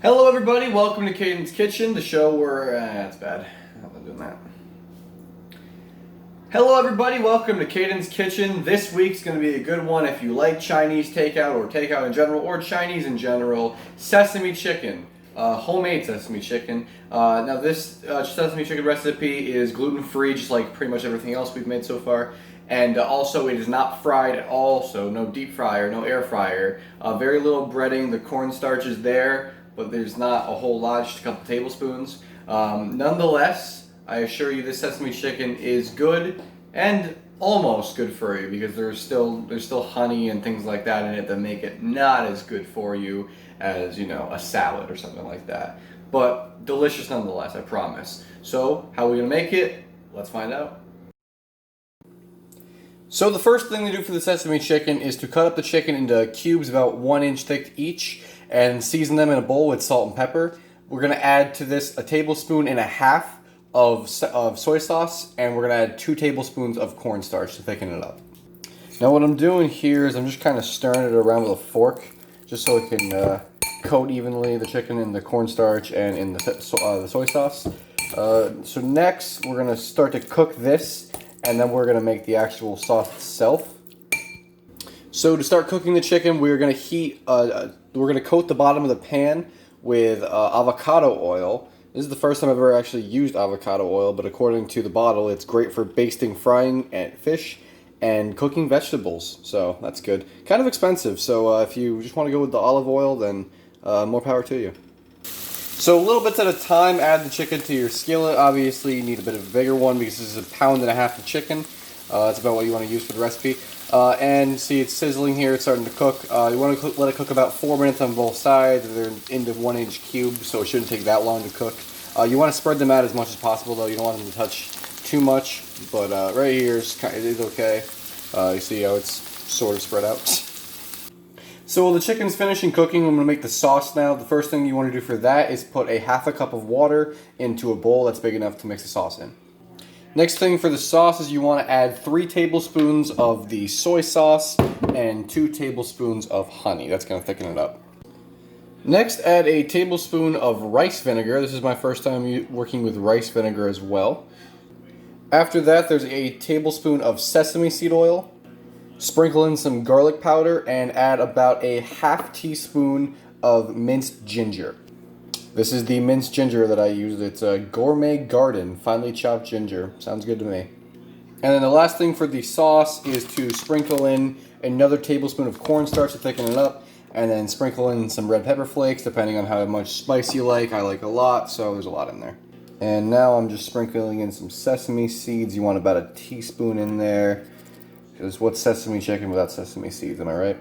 Hello everybody, welcome to Kaden's Kitchen, the show where, that's bad, I'm not doing that. Hello everybody, welcome to Kaden's Kitchen. This week's going to be a good one if you like Chinese takeout or takeout in general, or Chinese in general. Sesame chicken, homemade sesame chicken. Now this sesame chicken recipe is gluten-free, just like pretty much everything else we've made so far. And also it is not fried at all, so no deep fryer, no air fryer. Very little breading, the cornstarch is there, but there's not a whole lot, just a couple tablespoons. Nonetheless, I assure you this sesame chicken is good and almost good for you because there's still honey and things like that in it that make it not as good for you as, you know, a salad or something like that. But delicious nonetheless, I promise. So, how are we gonna make it? Let's find out. So the first thing to do for the sesame chicken is to cut up the chicken into cubes about 1 inch thick each and season them in a bowl with salt and pepper. We're going to add to this a tablespoon and a half of soy sauce, and we're going to add 2 tablespoons of cornstarch to thicken it up. Now what I'm doing here is I'm just kind of stirring it around with a fork just so it can coat evenly the chicken in the cornstarch and in the soy sauce. So next we're going to start to cook this, and then we're going to make the actual sauce itself. So to start cooking the chicken, we're going to coat the bottom of the pan with avocado oil. This is the first time I've ever actually used avocado oil, but according to the bottle, it's great for basting, frying fish, and cooking vegetables. So that's good. Kind of expensive, so if you just want to go with the olive oil, then more power to you. So little bits at a time, add the chicken to your skillet. Obviously, you need a bit of a bigger one because this is 1.5 pounds of chicken. That's about what you want to use for the recipe. And see, it's sizzling here. It's starting to cook. You want to let it cook about 4 minutes on both sides. They're into 1 inch cubes, so it shouldn't take that long to cook. You want to spread them out as much as possible, though. You don't want them to touch too much. But right here it is okay. You see how it's sort of spread out. So while the chicken's finishing cooking, I'm going to make the sauce now. The first thing you want to do for that is put a 1/2 cup of water into a bowl that's big enough to mix the sauce in. Next thing for the sauce is you want to add 3 tablespoons of the soy sauce and 2 tablespoons of honey. That's going to thicken it up. Next, add a tablespoon of rice vinegar. This is my first time working with rice vinegar as well. After that, there's a tablespoon of sesame seed oil. Sprinkle in some garlic powder and add about a 1/2 teaspoon of minced ginger. This is the minced ginger that I used. It's a Gourmet Garden finely chopped ginger. Sounds good to me. And then the last thing for the sauce is to sprinkle in another tablespoon of cornstarch to thicken it up, and then sprinkle in some red pepper flakes depending on how much spice you like. I like a lot, so there's a lot in there. And now I'm just sprinkling in some sesame seeds. You want about a teaspoon in there. Because what's sesame chicken without sesame seeds, am I right?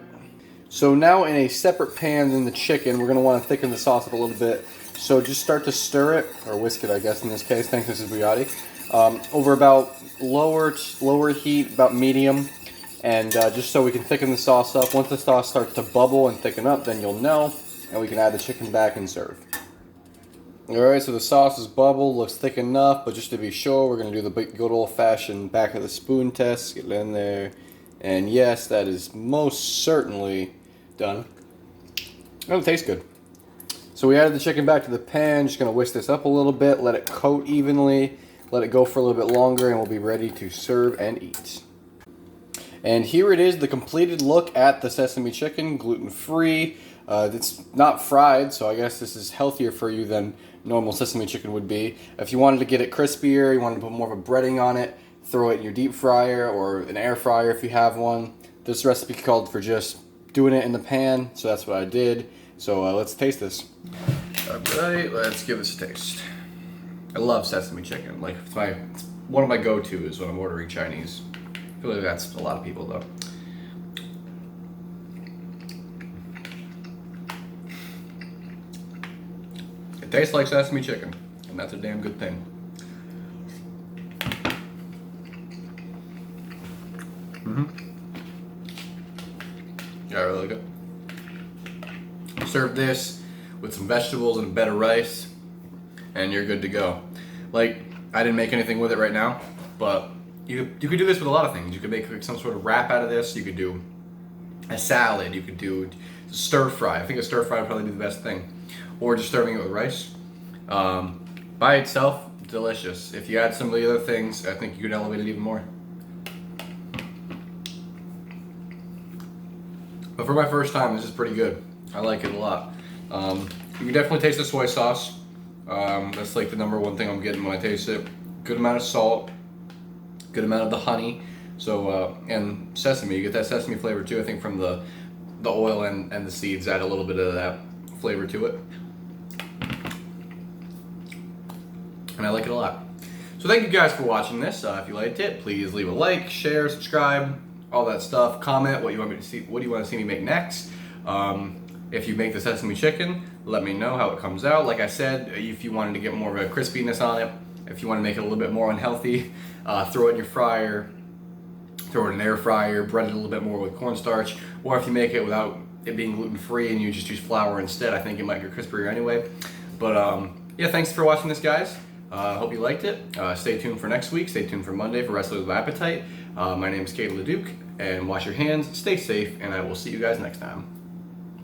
So now in a separate pan than the chicken, we're going to want to thicken the sauce up a little bit. So just start to stir it, or whisk it I guess in this case, thanks to this is Bugatti, over about lower heat, about medium, and just so we can thicken the sauce up. Once the sauce starts to bubble and thicken up, then you'll know, and we can add the chicken back and serve. Alright, so the sauce is bubbled, looks thick enough, but just to be sure, we're going to do the good old-fashioned back of the spoon test. Get it in there. And yes, that is most certainly done. Oh, it tastes good. So we added the chicken back to the pan, just going to whisk this up a little bit, let it coat evenly, let it go for a little bit longer, and we'll be ready to serve and eat. And here it is, the completed look at the sesame chicken, gluten-free. It's not fried, so I guess this is healthier for you than normal sesame chicken would be. If you wanted to get it crispier, you wanted to put more of a breading on it, throw it in your deep fryer or an air fryer if you have one. This recipe called for just doing it in the pan, so that's what I did. So let's taste this. Alright, let's give this a taste. I love sesame chicken. Like it's one of my go-tos when I'm ordering Chinese. I feel like that's a lot of people though. It tastes like sesame chicken, and that's a damn good thing. Yeah, really good. Serve this with some vegetables and a bed of rice, and you're good to go. Like, I didn't make anything with it right now, but you could do this with a lot of things. You could make some sort of wrap out of this. You could do a salad. You could do stir fry. I think a stir fry would probably be the best thing. or just serving it with rice. By itself, delicious. If you add some of the other things, I think you could elevate it even more. But for my first time, this is pretty good. I like it a lot. You can definitely taste the soy sauce. That's like the #1 thing I'm getting when I taste it. Good amount of salt, good amount of the honey. So and sesame, you get that sesame flavor too. I think from the oil and the seeds add a little bit of that flavor to it. And I like it a lot. So thank you guys for watching this. If you liked it, please leave a like, share, subscribe, all that stuff. Comment what you want me to see. What do you want to see me make next? If you make the sesame chicken, let me know how it comes out. Like I said, if you wanted to get more of a crispiness on it, if you want to make it a little bit more unhealthy, throw it in your fryer, throw it in an air fryer, bread it a little bit more with cornstarch. Or if you make it without it being gluten-free and you just use flour instead, I think it might get crispier anyway. But yeah, thanks for watching this, guys. Hope you liked it. Stay tuned for next week. Stay tuned for Monday for Wrestlers with Appetite. My name is Kaden LeDuc, and wash your hands, stay safe, and I will see you guys next time.